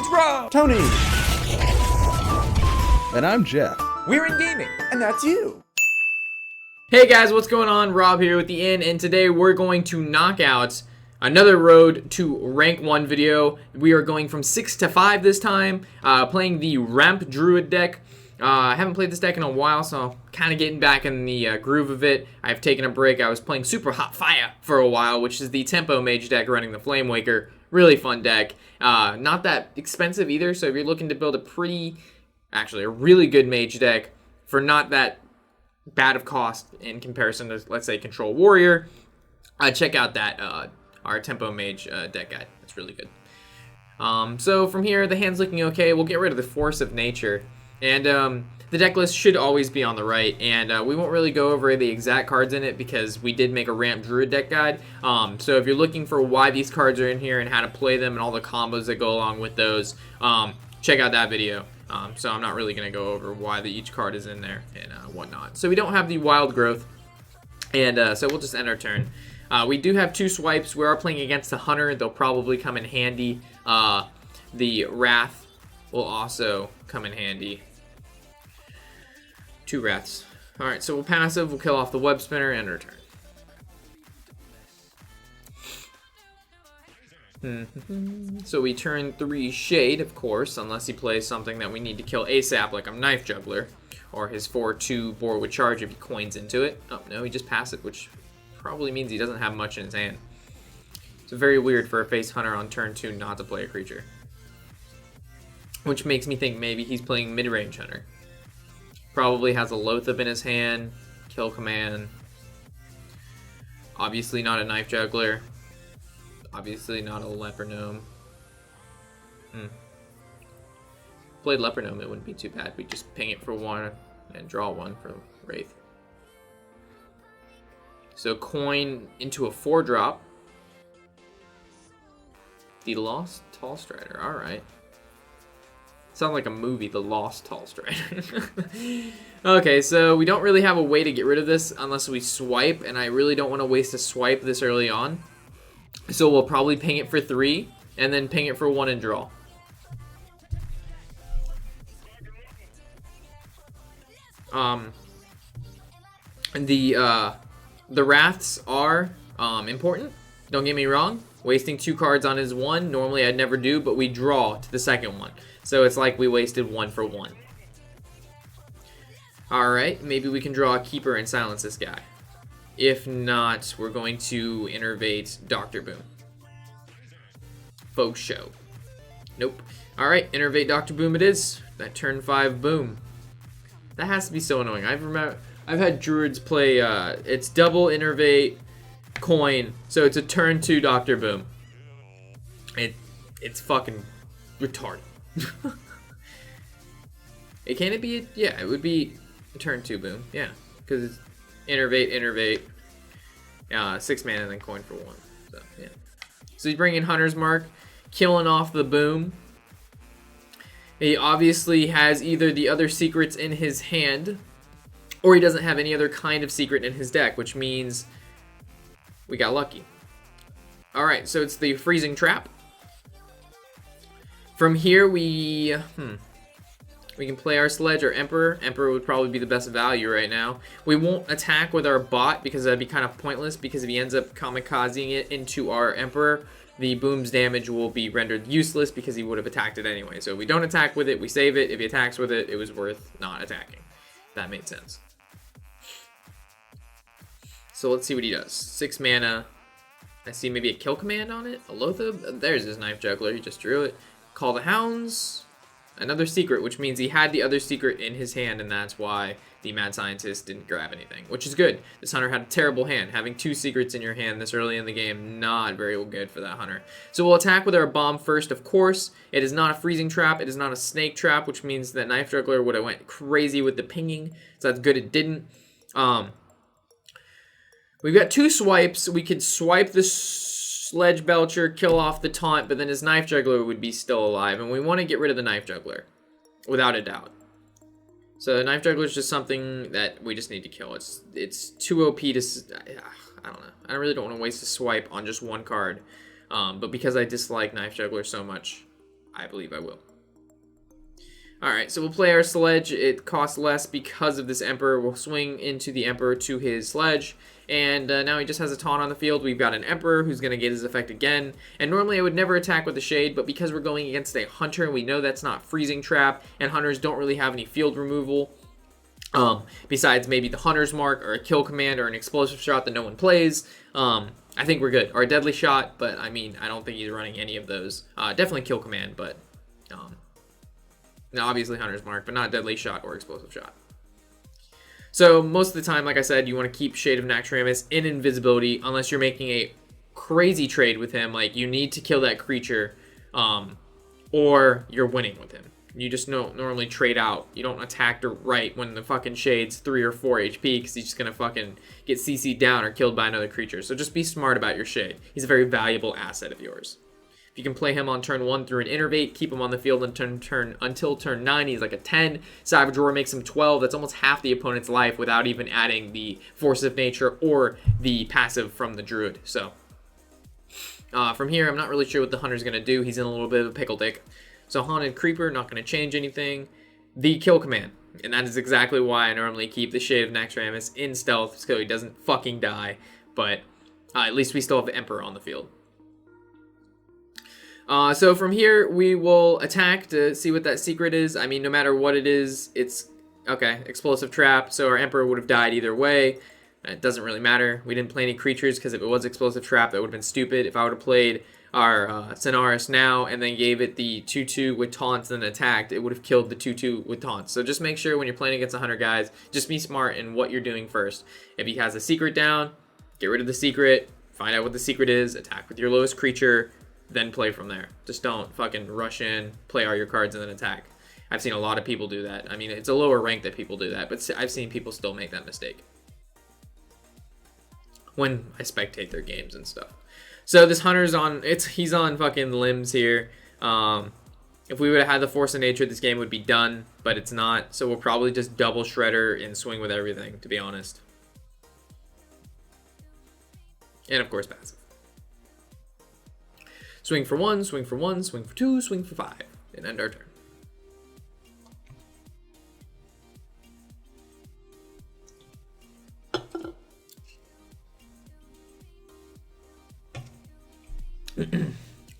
It's Rob! Tony! And I'm Jeff. We're in gaming. And that's you. Hey guys, what's going on? Rob here with the Inn, and today we're going to knock out another Road to Rank 1 video. We are going from 6 to 5 this time, playing the Ramp Druid deck. I haven't played this deck in a while, so I'm kind of getting back in the groove of it. I've taken a break. I was playing Super Hot Fire for a while, which is the Tempo Mage deck running the Flame Waker. Really fun deck. Not that expensive either, so if you're looking to build a really good Mage deck for not that bad of cost in comparison to, let's say, Control Warrior, check out that our Tempo Mage deck guide. It's really good. So from here, the hand's looking okay. We'll get rid of the Force of Nature. And the deck list should always be on the right, and we won't really go over the exact cards in it because we did make a Ramp Druid deck guide. So if you're looking for why these cards are in here and how to play them and all the combos that go along with those, check out that video. So I'm not really going to go over why each card is in there and whatnot. So we don't have the Wild Growth, and so we'll just end our turn. We do have 2 swipes. We are playing against the Hunter. They'll probably come in handy. The Wrath will also come in handy. 2 Wraths. Alright, so we'll passive, we'll kill off the Web Spinner, and return. So we turn 3 Shade, of course, unless he plays something that we need to kill ASAP, like a Knife Juggler, or his 4/2 board with charge if he coins into it. Oh, no, he just passed it, which probably means he doesn't have much in his hand. It's very weird for a Face Hunter on turn 2 not to play a creature. Which makes me think maybe he's playing Mid-Range Hunter. Probably has a Loatheb in his hand, Kill Command. Obviously not a Knife Juggler. Obviously not a Leper Gnome. Played Leper Gnome, it wouldn't be too bad. We just ping it for 1 and draw 1 for Wraith. So coin into a 4-drop. The Lost Tall Strider, alright. Sounds like a movie, The Lost Tall Strider. Okay, so we don't really have a way to get rid of this unless we swipe, and I really don't want to waste a swipe this early on. So we'll probably ping it for 3, and then ping it for 1 and draw. The Wraths are important, don't get me wrong. Wasting 2 cards on his 1, normally I'd never do, but we draw to the second one. So it's like we wasted 1 for 1. Alright, maybe we can draw a Keeper and silence this guy. If not, we're going to innervate Dr. Boom. Faux show. Nope. Alright, innervate Dr. Boom it is. That turn 5 Boom. That has to be so annoying. I've had Druids play, it's double innervate, coin, so it's a turn 2 Dr. Boom. It's fucking retarded. Can it be? Yeah, it would be turn 2 Boom. Yeah, because it's innervate, 6 mana and then coin for 1. So yeah. So he's bringing Hunter's Mark, killing off the Boom. He obviously has either the other secrets in his hand, or he doesn't have any other kind of secret in his deck, which means we got lucky. Alright, so it's the Freezing Trap. From here, we can play our Sledge or Emperor. Emperor would probably be the best value right now. We won't attack with our bot because that'd be kind of pointless, because if he ends up kamikazing it into our Emperor, the Boom's damage will be rendered useless because he would have attacked it anyway. So if we don't attack with it, we save it. If he attacks with it, it was worth not attacking. That made sense. So let's see what he does. 6 mana. I see maybe a Kill Command on it. A Loatheb. There's his Knife Juggler. He just drew it. Call the Hounds. Another secret, which means he had the other secret in his hand, and that's why the Mad Scientist didn't grab anything, which is good. This Hunter had a terrible hand. Having 2 secrets in your hand this early in the game, not very good for that Hunter. So we'll attack with our Bomb first, of course. It is not a Freezing Trap. It is not a Snake Trap, which means that Knife Juggler would have went crazy with the pinging, so that's good it didn't. We've got 2 swipes. We could swipe the Sledge Belcher, kill off the Taunt, but then his Knife Juggler would be still alive, and we want to get rid of the Knife Juggler, without a doubt. So the Knife Juggler is just something that we just need to kill. It's too OP to... I don't know. I really don't want to waste a swipe on just 1 card. But because I dislike Knife Juggler so much, I believe I will. Alright, so we'll play our sledge. It costs less because of this Emperor. We'll swing into the Emperor to his sledge. And now he just has a taunt on the field. We've got an Emperor who's going to get his effect again. And normally I would never attack with the Shade, but because we're going against a Hunter, we know that's not Freezing Trap, and Hunters don't really have any field removal. Besides maybe the Hunter's Mark or a Kill Command or an Explosive Shot that no one plays. I think we're good. Or a Deadly Shot, but I mean, I don't think he's running any of those. Definitely Kill Command, but now obviously Hunter's Mark, but not Deadly Shot or Explosive Shot. So most of the time, like I said, you want to keep Shade of Naxxramas in invisibility unless you're making a crazy trade with him, like you need to kill that creature, or you're winning with him. You just don't normally trade out. You don't attack to right when the fucking Shade's 3 or 4 HP because he's just going to fucking get CC'd down or killed by another creature. So just be smart about your Shade. He's a very valuable asset of yours. If you can play him on turn 1 through an Innervate, keep him on the field until turn 9. He's like a 10. Savage Roar makes him 12. That's almost half the opponent's life without even adding the Force of Nature or the passive from the Druid. So from here, I'm not really sure what the Hunter's going to do. He's in a little bit of a pickle dick. So Haunted Creeper, not going to change anything. The Kill Command. And that is exactly why I normally keep the Shade of Naxxramas in stealth, so he doesn't fucking die. But at least we still have the Emperor on the field. So from here, we will attack to see what that secret is. I mean, no matter what it is, it's... Okay, Explosive Trap, so our Emperor would have died either way. It doesn't really matter. We didn't play any creatures, because if it was Explosive Trap, that would have been stupid. If I would have played our Sonaris now, and then gave it the 2-2 with taunts and then attacked, it would have killed the 2-2 with taunts. So just make sure when you're playing against a Hunter, guys, just be smart in what you're doing first. If he has a secret down, get rid of the secret, find out what the secret is, attack with your lowest creature, then play from there. Just don't fucking rush in, play all your cards, and then attack. I've seen a lot of people do that. I mean, it's a lower rank that people do that, but I've seen people still make that mistake when I spectate their games and stuff. So this Hunter's on, he's on fucking limbs here. If we would have had the Force of Nature, this game would be done, but it's not. So we'll probably just double Shredder and swing with everything, to be honest. And of course, passive. Swing for 1, swing for 1, swing for 2, swing for 5, and end our turn.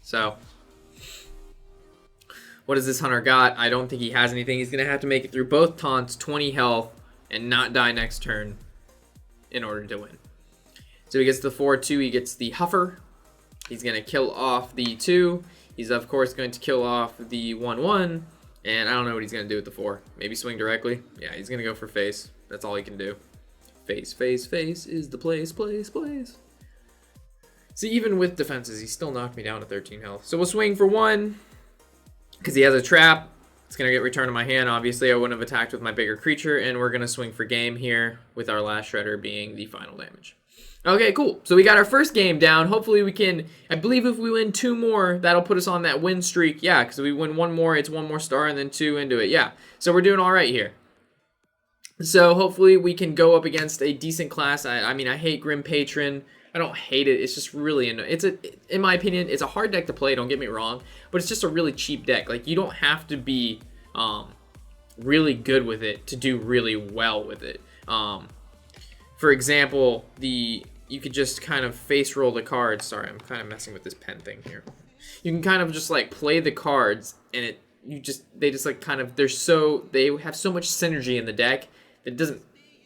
So, what has this Hunter got? I don't think he has anything. He's going to have to make it through both taunts, 20 health, and not die next turn in order to win. So he gets the 4-2, he gets the Huffer. He's going to kill off the 2. He's, of course, going to kill off the 1-1. And I don't know what he's going to do with the 4. Maybe swing directly? Yeah, he's going to go for face. That's all he can do. Face, face, face is the place, place, place. See, even with defenses, he still knocked me down to 13 health. So we'll swing for 1. Because he has a trap. It's going to get returned to my hand. Obviously, I wouldn't have attacked with my bigger creature. And we're going to swing for game here, with our last Shredder being the final damage. Okay, cool. So we got our first game down. Hopefully we can, I believe if we win 2 more, that'll put us on that win streak. Yeah, because we win 1 more, it's 1 more star, and then 2 into it. Yeah, so we're doing all right here. So hopefully we can go up against a decent class. I mean, I hate Grim Patron. I don't hate it. It's just really, in my opinion, it's a hard deck to play, don't get me wrong, but it's just a really cheap deck. Like, you don't have to be really good with it to do really well with it. For example, you could just kind of face roll the cards. Sorry, I'm kind of messing with this pen thing here. You can kind of just like play the cards, and they have so much synergy in the deck that it doesn't,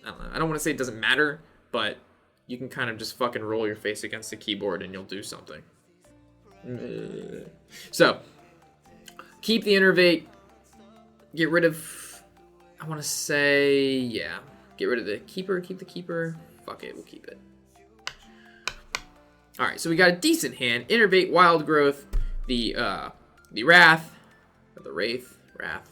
I don't want to say it doesn't matter, but you can kind of just fucking roll your face against the keyboard and you'll do something. So, keep the Innervate, get rid of, I want to say, yeah, get rid of the Keeper, keep the Keeper, fuck it, we'll keep it. Alright, so we got a decent hand. Innervate, Wild Growth, the Wrath, or the Wraith, Wrath.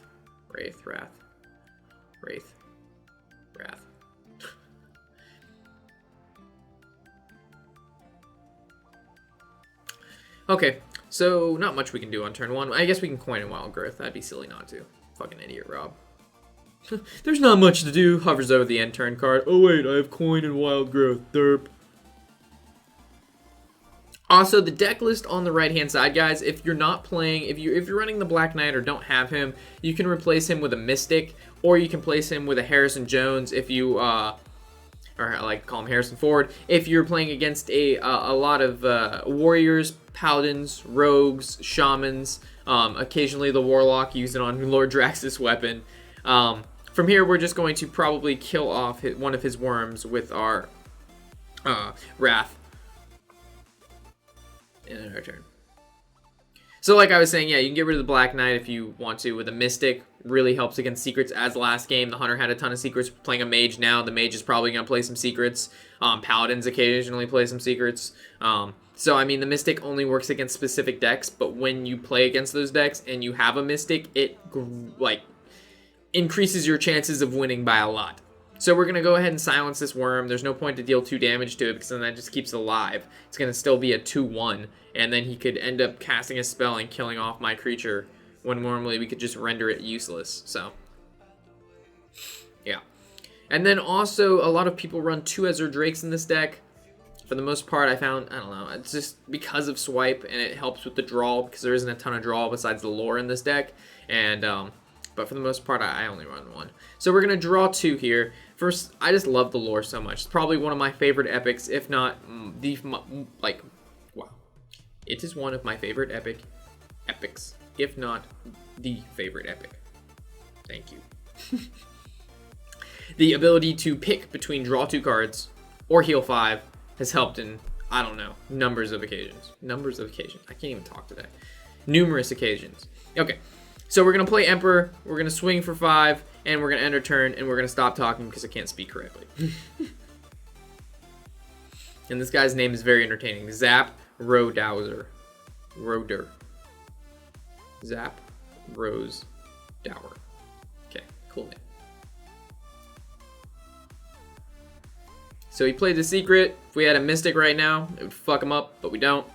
Okay, so not much we can do on turn 1. I guess we can coin and Wild Growth. That'd be silly not to. Fucking idiot, Rob. There's not much to do. Hovers over the end turn card. Oh wait, I have coin and Wild Growth. Derp. Also, the deck list on the right-hand side, guys, if you're not playing, if you're running the Black Knight or don't have him, you can replace him with a Mystic, or you can place him with a Harrison Jones if you, or I like to call him Harrison Ford, if you're playing against a lot of warriors, paladins, rogues, shamans, occasionally the warlock, use it on Lord Drax's weapon. From here, we're just going to probably kill off one of his worms with our Wrath. In our turn. So like I was saying, yeah, you can get rid of the Black Knight if you want to with a Mystic. Really helps against secrets, as last game. The Hunter had a ton of secrets. Playing a Mage now, the Mage is probably going to play some secrets. Paladins occasionally play some secrets. So, I mean, the Mystic only works against specific decks, but when you play against those decks and you have a Mystic, it, like, increases your chances of winning by a lot. So we're going to go ahead and silence this worm. There's no point to deal 2 damage to it because then that just keeps it alive. It's going to still be a 2-1, and then he could end up casting a spell and killing off my creature when normally we could just render it useless. So, yeah. And then also, a lot of people run 2 Ezra Drakes in this deck. For the most part, I found, I don't know, it's just because of swipe, and it helps with the draw because there isn't a ton of draw besides the lore in this deck. And, but for the most part, I only run 1. So we're going to draw 2 here. First, I just love the lore so much. It's probably one of my favorite epics, if not the, like, wow. It is one of my favorite epics, if not the favorite epic. Thank you. The ability to pick between draw 2 cards or heal 5 has helped in, I don't know, numbers of occasions. Numbers of occasions. I can't even talk today. Numerous occasions. Okay. So we're going to play Emperor, we're going to swing for 5, and we're going to end our turn, and we're going to stop talking because I can't speak correctly. And this guy's name is very entertaining. Zap Rodowser. Roder. Zap Rose Dower. Okay, cool name. So he played the secret. If we had a Mystic right now, it would fuck him up, but we don't.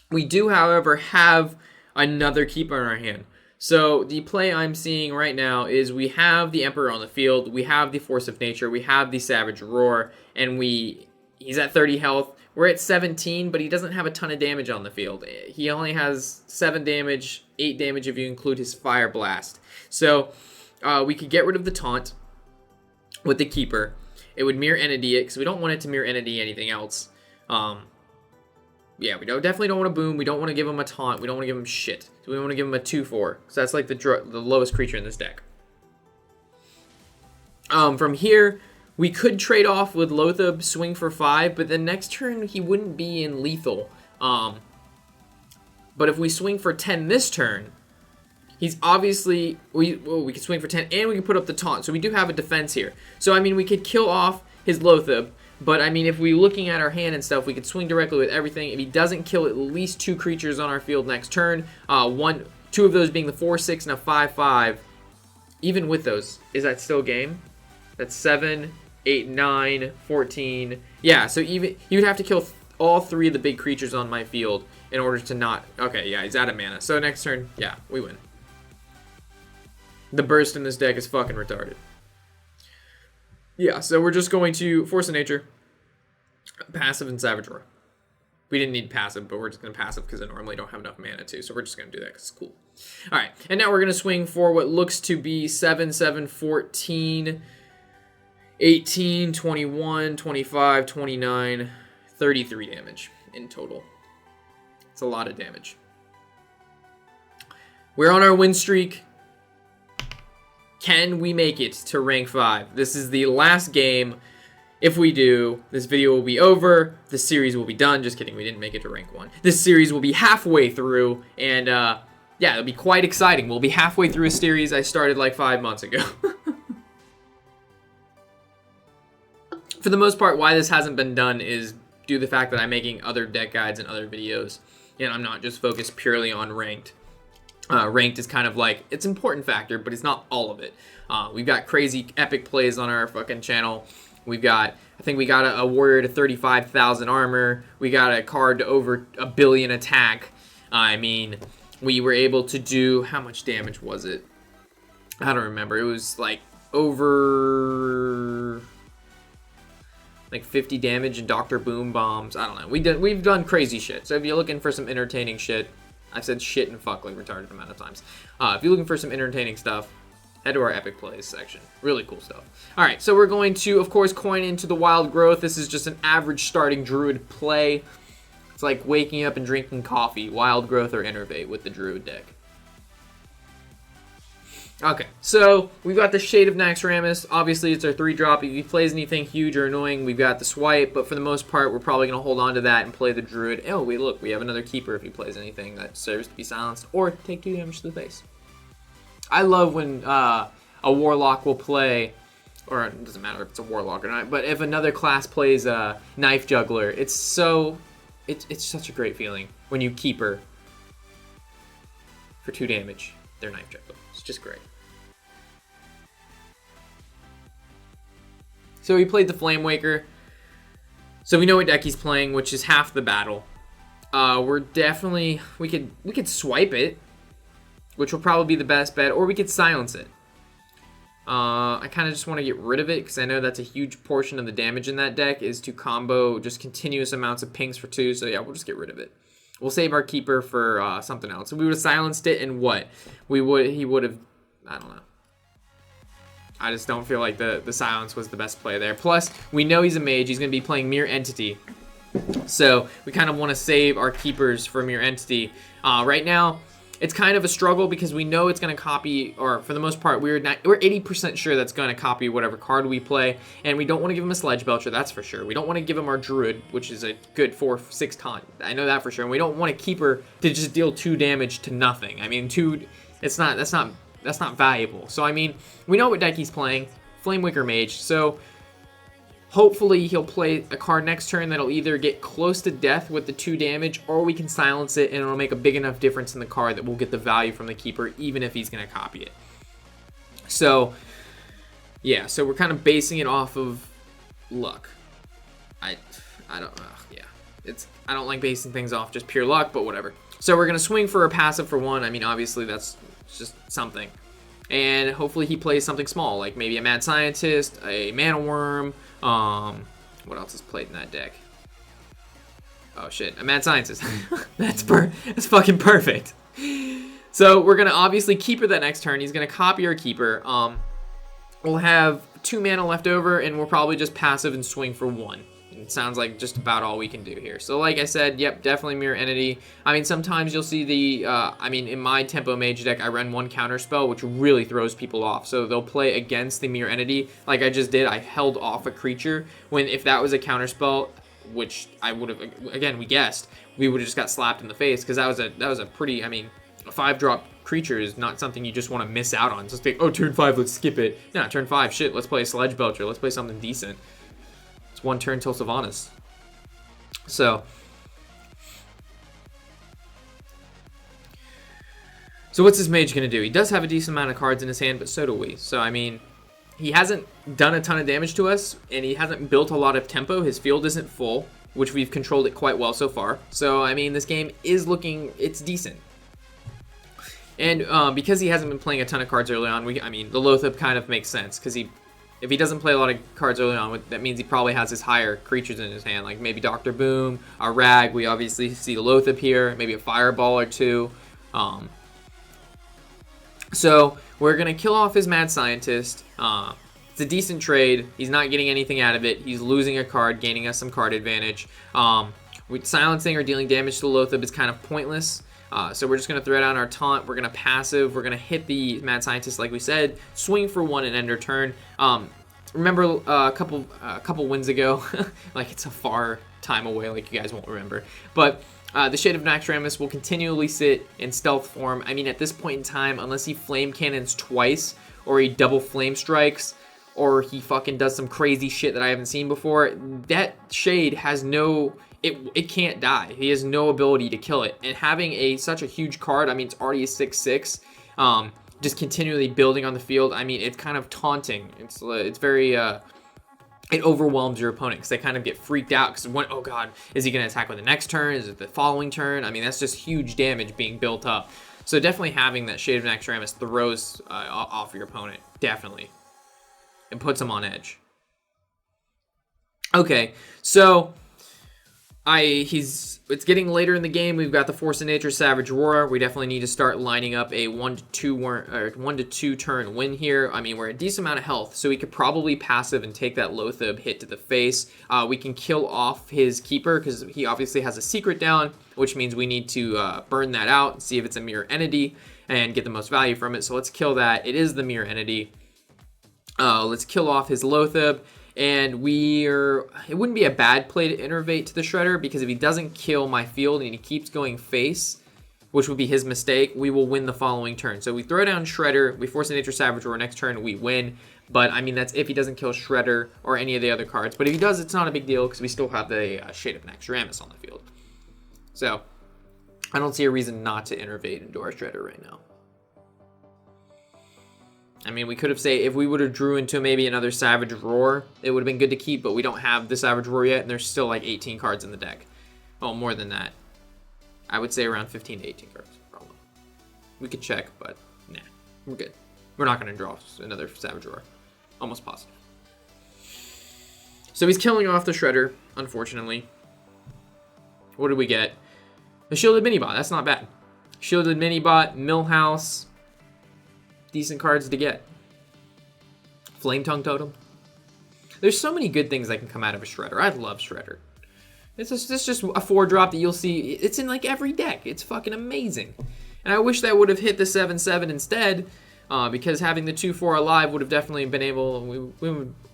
We do, however, have another keeper in our hand. So the play I'm seeing right now is we have the Emperor on the field, we have the Force of Nature, we have the Savage Roar, and he's at 30 health. We're at 17, but he doesn't have a ton of damage on the field. He only has 7 damage, 8 damage if you include his Fire Blast. So we could get rid of the taunt with the Keeper. It would mirror entity it, because we don't want it to mirror entity anything else. Yeah, we definitely don't want to boom. We don't want to give him a taunt. We don't want to give him shit. So we want to give him a 2/4. So that's like the lowest creature in this deck. From here, we could trade off with Lothab, swing for 5, but then next turn he wouldn't be in lethal. But if we swing for 10 this turn, he's obviously, we could swing for 10 and we can put up the taunt. So we do have a defense here. So I mean, we could kill off his Lothab. But, I mean, if we're looking at our hand and stuff, we could swing directly with everything. If he doesn't kill at least 2 creatures on our field next turn, 2 of those being the 4/6 and a 5/5, even with those, is that still game? That's 7, 8, 9, 14. Yeah, so even you would have to kill all 3 of the big creatures on my field in order to not... Okay, yeah, he's out of mana. So next turn, yeah, we win. The burst in this deck is fucking retarded. Yeah, so we're just going to Force of Nature, passive, and Savage Roar. We didn't need passive, but we're just going to passive because I normally don't have enough mana to, so we're just going to do that because it's cool. Alright, and now we're going to swing for what looks to be 7, 7, 14, 18, 21, 25, 29, 33 damage in total. It's a lot of damage. We're on our win streak. Can we make it to rank 5? This is the last game. If we do, this video will be over. This series will be done. Just kidding, we didn't make it to rank 1. This series will be halfway through, and yeah, it'll be quite exciting. We'll be halfway through a series I started like 5 months ago. For the most part, why this hasn't been done is due to the fact that I'm making other deck guides and other videos, and I'm not just focused purely on ranked. Ranked is kind of like, it's an important factor, but it's not all of it. We've got crazy epic plays on our fucking channel. We've got, I think we got a warrior to 35,000 armor. We got a card to over 1 billion attack. I mean, we were able to do, how much damage was it? I don't remember. It was like over like 50 damage and Dr. Boom bombs. I don't know. We've done crazy shit. So if you're looking for some entertaining shit, I've said shit and fuck like retarded amount of times. If you're looking for some entertaining stuff, head to our epic plays section. Really cool stuff. All right, so we're going to, of course, coin into the wild growth. This is just an average starting druid play. It's like waking up and drinking coffee, wild growth or innervate with the druid deck. Okay, so we've got the Shade of Naxxramas. Obviously, it's our 3-drop. If he plays anything huge or annoying, we've got the swipe. But for the most part, we're probably going to hold on to that and play the druid. Oh, wait, look, we have another keeper if he plays anything that serves to be silenced or take 2 damage to the face. I love when a warlock will play, or it doesn't matter if it's a warlock or not, but if another class plays a knife juggler, it's such a great feeling when you keeper for 2 damage their knife juggler. It's just great. So he played the Flame Waker. So we know what deck he's playing, which is half the battle. We're definitely, we could swipe it, which will probably be the best bet, or we could silence it. I kind of just want to get rid of it because I know that's a huge portion of the damage in that deck is to combo just continuous amounts of pings for 2. So yeah, we'll just get rid of it. We'll save our keeper for something else. So we would have silenced it, and what? He would have, I don't know. I just don't feel like the silence was the best play there. Plus, we know he's a mage. He's going to be playing Mirror Entity. So we kind of want to save our keepers for Mirror Entity. Right now, it's kind of a struggle because we know it's going to copy, or for the most part, we're 80% sure that's going to copy whatever card we play, and we don't want to give him a Sledge Belcher, that's for sure. We don't want to give him our Druid, which is a good 4-6 taunt. I know that for sure. And we don't want a Keeper to just deal 2 damage to nothing. I mean, that's not valuable. So I mean, we know what deck he's playing, Flame Waker Mage. So hopefully he'll play a card next turn that'll either get close to death with the 2 damage, or we can silence it and it'll make a big enough difference in the card that we'll get the value from the keeper, even if he's going to copy it. So, yeah, so we're kind of basing it off of luck. I don't like basing things off just pure luck, but whatever. So we're going to swing for a passive for 1. I mean, obviously that's just something. And hopefully he plays something small, like maybe a Mad Scientist, a Mana Worm. What else is played in that deck? Oh shit, a Mad Scientist. That's fucking perfect. So we're gonna obviously keeper that next turn. He's gonna copy our keeper. We'll have 2 mana left over, and we'll probably just passive and swing for 1. It sounds like just about all we can do here. So like I said, yep, definitely Mirror Entity. I mean, sometimes you'll see the, in my Tempo Mage deck, I run 1 counter spell, which really throws people off. So they'll play against the Mirror Entity. Like I just did, I held off a creature, when if that was a counter spell, which I would have, again, we guessed, we would have just got slapped in the face, because that was a pretty, I mean, a 5-drop creature is not something you just want to miss out on. Just think, oh, turn 5, let's skip it. No, turn 5, shit, let's play a Sledge Belcher. Let's play something decent. 1 turn till Sylvanas. So what's this mage going to do? He does have a decent amount of cards in his hand, but so do we. So, I mean, he hasn't done a ton of damage to us, and he hasn't built a lot of tempo. His field isn't full, which we've controlled it quite well so far. So, I mean, this game is looking, it's decent. And because he hasn't been playing a ton of cards early on, the Loatheb kind of makes sense, because if he doesn't play a lot of cards early on, that means he probably has his higher creatures in his hand, like maybe Dr. Boom, a Rag. We obviously see the Loatheb here, maybe a Fireball or 2. So we're going to kill off his Mad Scientist. It's a decent trade. He's not getting anything out of it. He's losing a card, gaining us some card advantage. Silencing or dealing damage to the Loatheb is kind of pointless. So we're just going to throw down our taunt. We're going to passive. We're going to hit the Mad Scientist like we said. Swing for 1 and end our turn. Remember a couple wins ago, like it's a far time away, like you guys won't remember. But the Shade of Naxxramas will continually sit in stealth form. I mean, at this point in time, unless he flame cannons twice, or he double flame strikes, or he fucking does some crazy shit that I haven't seen before, that Shade has no... It can't die. He has no ability to kill it. And having such a huge card, I mean, it's already a 6/6, just continually building on the field, I mean, it's kind of taunting. It's very, it overwhelms your opponent, because they kind of get freaked out, because oh god, is he going to attack with the next turn? Is it the following turn? I mean, that's just huge damage being built up. So definitely having that Shade of Naxxramas throws off your opponent, definitely. It puts him on edge. Okay, so it's getting later in the game. We've got the Force of Nature Savage Roar. We definitely need to start lining up a 1 to 2 turn win here. I mean, we're a decent amount of health, so we could probably passive and take that Loatheb hit to the face. We can kill off his Keeper because he obviously has a secret down, which means we need to burn that out and see if it's a mirror entity and get the most value from it. So let's kill that. It is the mirror entity. Let's kill off his Loatheb. And it wouldn't be a bad play to innervate to the Shredder, because if he doesn't kill my field and he keeps going face, which would be his mistake, we will win the following turn. So we throw down Shredder, we Force a Nature Savage Roar, next turn we win. But I mean, that's if he doesn't kill Shredder or any of the other cards. But if he does, it's not a big deal because we still have the Shade of Naxxramas on the field. So I don't see a reason not to innervate into our Shredder right now. I mean, we could have said if we would have drew into maybe another Savage Roar, it would have been good to keep, but we don't have the Savage Roar yet, and there's still like 18 cards in the deck. Oh, more than that. I would say around 15 to 18 cards, probably. We could check, but nah, we're good. We're not going to draw another Savage Roar. Almost positive. So he's killing off the Shredder, unfortunately. What did we get? The Shielded Minibot, that's not bad. Shielded Minibot, Millhouse. Decent cards to get. Flame Tongue Totem. There's so many good things that can come out of a Shredder. I love Shredder. It's just a 4-drop that you'll see. It's in like every deck. It's fucking amazing. And I wish that would have hit the 7/7 instead, because having the 2/4 alive would have definitely been able.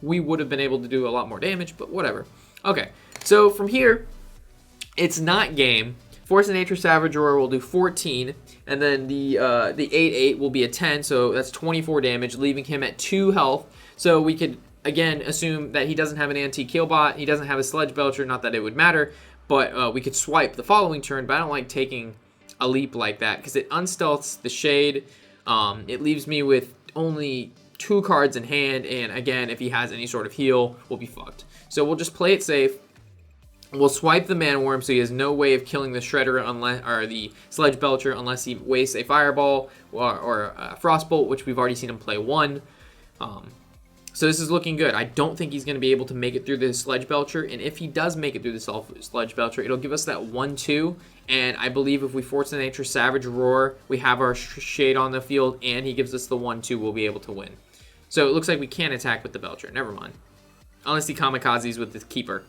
We would have been able to do a lot more damage. But whatever. Okay. So from here, it's not game. Force of Nature Savage Roar will do 14, and then the 8/8 will be a 10, so that's 24 damage, leaving him at 2 health. So we could, again, assume that he doesn't have an anti-kill bot, he doesn't have a Sledge Belcher, not that it would matter, but we could swipe the following turn, but I don't like taking a leap like that, because it unstealths the Shade. It leaves me with only 2 cards in hand, and again, if he has any sort of heal, we'll be fucked. So we'll just play it safe. We'll swipe the Man-Worm, so he has no way of killing the Shredder or the Sledge Belcher unless he wastes a Fireball or a Frostbolt, which we've already seen him play 1. So this is looking good. I don't think he's going to be able to make it through the Sledge Belcher, and if he does make it through the Sledge Belcher, it'll give us that 1/2, and I believe if we Force of Nature Savage Roar, we have our Shade on the field, and he gives us the 1/2, we'll be able to win. So it looks like we can't attack with the Belcher. Never mind. Unless he Kamikazes with the Keeper.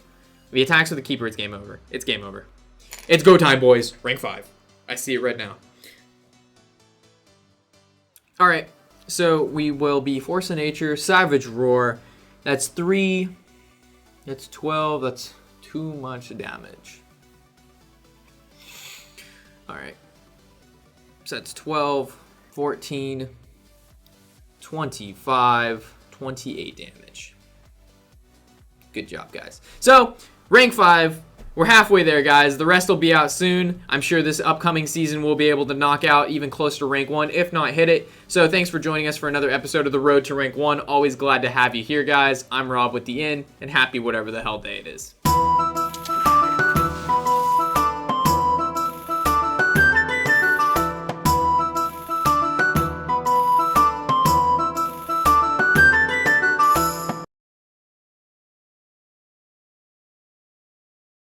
If he attacks with the Keeper, it's game over. It's game over. It's go time, boys. Rank 5. I see it right now. Alright, so we will be Force of Nature, Savage Roar. That's 3. That's 12. That's too much damage. Alright. So that's 12, 14, 25, 28 damage. Good job, guys. So, rank 5, we're halfway there, guys. The rest will be out soon. I'm sure this upcoming season we'll be able to knock out even close to rank 1, if not hit it. So thanks for joining us for another episode of The Road to Rank 1. Always glad to have you here, guys. I'm Rob with the Inn, and happy whatever the hell day it is.